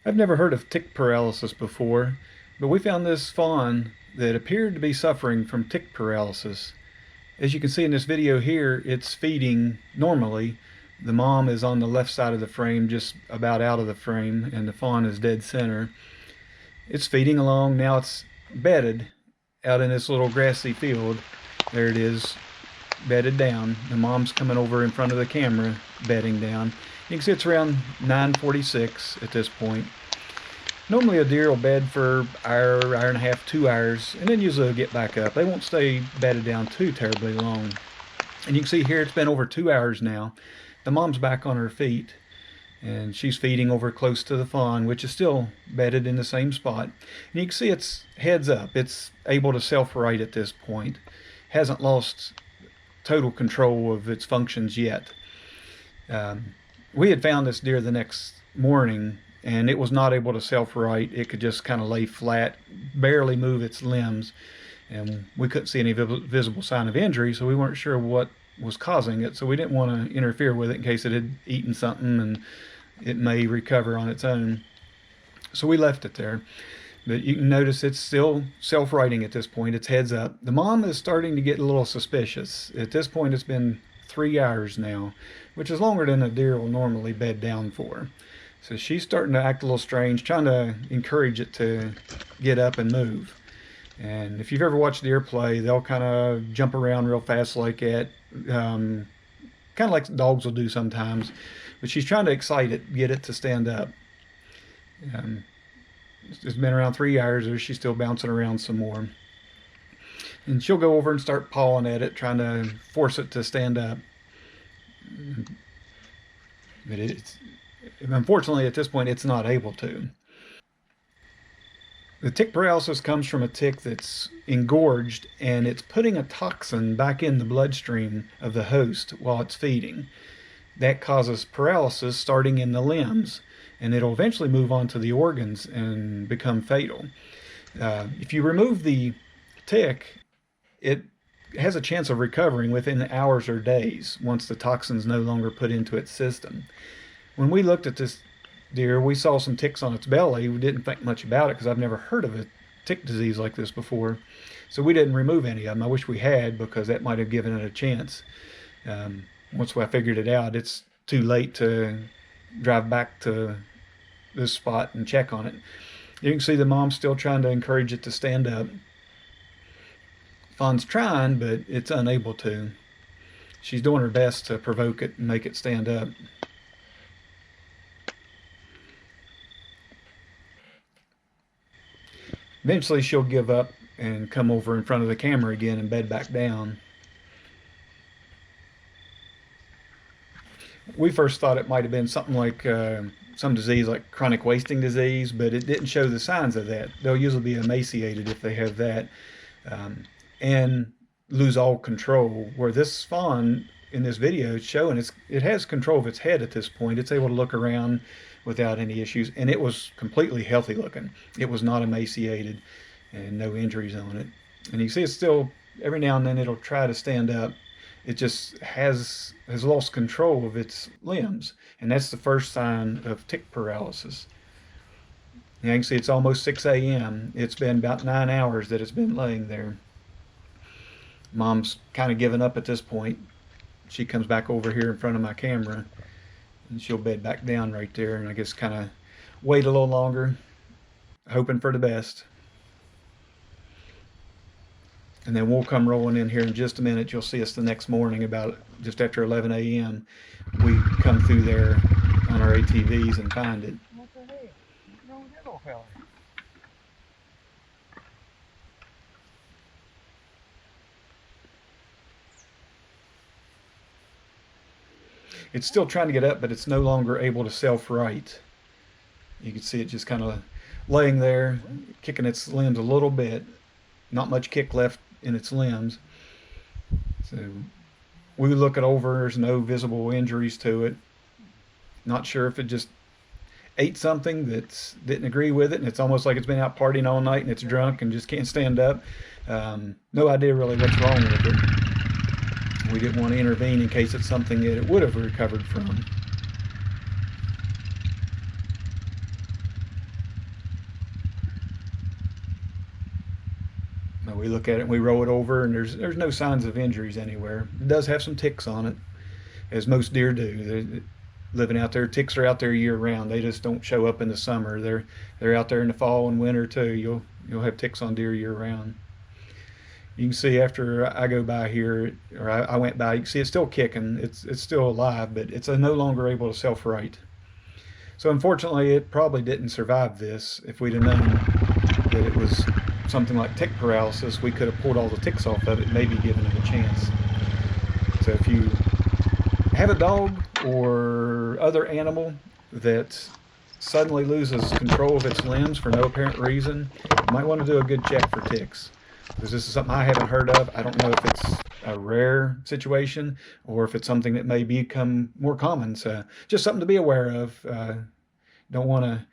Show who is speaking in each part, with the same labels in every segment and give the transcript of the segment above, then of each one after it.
Speaker 1: I've never heard of tick paralysis before, but we found this fawn that appeared to be suffering from tick paralysis. As you can see in this video here, it's feeding normally. The mom is on the left side of the frame, just about out of the frame, and the fawn is dead center. It's feeding along. Now it's bedded out in this little grassy field. There it is, bedded down. The mom's coming over in front of the camera, bedding down. You can see it's around 9:46 at this point. Normally a deer will bed for hour, hour and a half, 2 hours, and then usually they'll get back up. They won't stay bedded down too terribly long. And you can see here it's been over 2 hours now. The mom's back on her feet, and she's feeding over close to the fawn, which is still bedded in the same spot. And you can see it's heads up. It's able to self-right at this point. Hasn't lost total control of its functions yet. We had found this deer the next morning, and it was not able to self-right. It could just kind of lay flat, barely move its limbs, and we couldn't see any visible sign of injury, so we weren't sure what was causing it, so we didn't want to interfere with it in case it had eaten something and it may recover on its own. So we left it there. But you can notice it's still self-righting at this point. It's heads up. The mom is starting to get a little suspicious. At this point, it's been 3 hours now, which is longer than a deer will normally bed down for. So she's starting to act a little strange, trying to encourage it to get up and move. And if you've ever watched deer play, they'll kind of jump around real fast like that, kind of like dogs will do sometimes. But she's trying to excite it, get it to stand up. It's been around 3 hours, or she's still bouncing around some more. And she'll go over and start pawing at it, trying to force it to stand up. But unfortunately, at this point, it's not able to. The tick paralysis comes from a tick that's engorged, and it's putting a toxin back in the bloodstream of the host while it's feeding. That causes paralysis starting in the limbs, and it'll eventually move on to the organs and become fatal. If you remove the tick, it has a chance of recovering within hours or days once the toxin's no longer put into its system. When we looked at this deer, we saw some ticks on its belly. We didn't think much about it because I've never heard of a tick disease like this before. So we didn't remove any of them. I wish we had, because that might have given it a chance. Once I figured it out, it's too late to drive back to this spot and check on it. You can see the mom's still trying to encourage it to stand up. Fawn's trying, but it's unable to. She's doing her best to provoke it and make it stand up. Eventually she'll give up and come over in front of the camera again and bed back down. We first thought it might have been something like some disease like chronic wasting disease, but it didn't show the signs of that. They'll usually be emaciated if they have that, and lose all control, where this fawn in this video is showing it has control of its head at this point. It's able to look around without any issues, and it was completely healthy looking. It was not emaciated and no injuries on it. And you see it's still, every now and then it'll try to stand up. It just has lost control of its limbs, and that's the first sign of tick paralysis. You can see it's almost 6 a.m. It's been about 9 hours that it's been laying there. Mom's kind of given up at this point. She comes back over here in front of my camera, and she'll bed back down right there, and I guess kind of wait a little longer, hoping for the best. And then we'll come rolling in here in just a minute. You'll see us the next morning about just after 11 a.m. We come through there on our ATVs and find it.
Speaker 2: What the heck? What's wrong with that little fella?
Speaker 1: It's still trying to get up, but it's no longer able to self-right. You can see it just kind of laying there, kicking its limbs a little bit. Not much kick left in its limbs. So we look it over, there's no visible injuries to it. Not sure if it just ate something that didn't agree with it, and it's almost like it's been out partying all night and it's drunk and just can't stand up. No idea really what's wrong with it. We didn't want to intervene in case it's something that it would have recovered from. We look at it and we roll it over, and there's no signs of injuries anywhere. It does have some ticks on it, as most deer do. Living out there, ticks are out there year round. They just don't show up in the summer. They're out there in the fall and winter too. You'll have ticks on deer year round. You can see after I go by here, or I went by, you can see it's still kicking. It's still alive, but it's no longer able to self-right. So unfortunately, it probably didn't survive this. If we'd have known that it was something like tick paralysis, we could have pulled all the ticks off of it, maybe given it a chance. So if you have a dog or other animal that suddenly loses control of its limbs for no apparent reason, you might want to do a good check for ticks. Because this is something I haven't heard of. I don't know if it's a rare situation or if it's something that may become more common. So just something to be aware of. Don't want to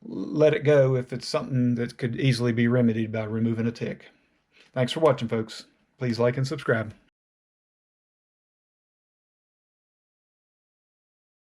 Speaker 1: let it go if it's something that could easily be remedied by removing a tick. Thanks for watching, folks. Please like and subscribe.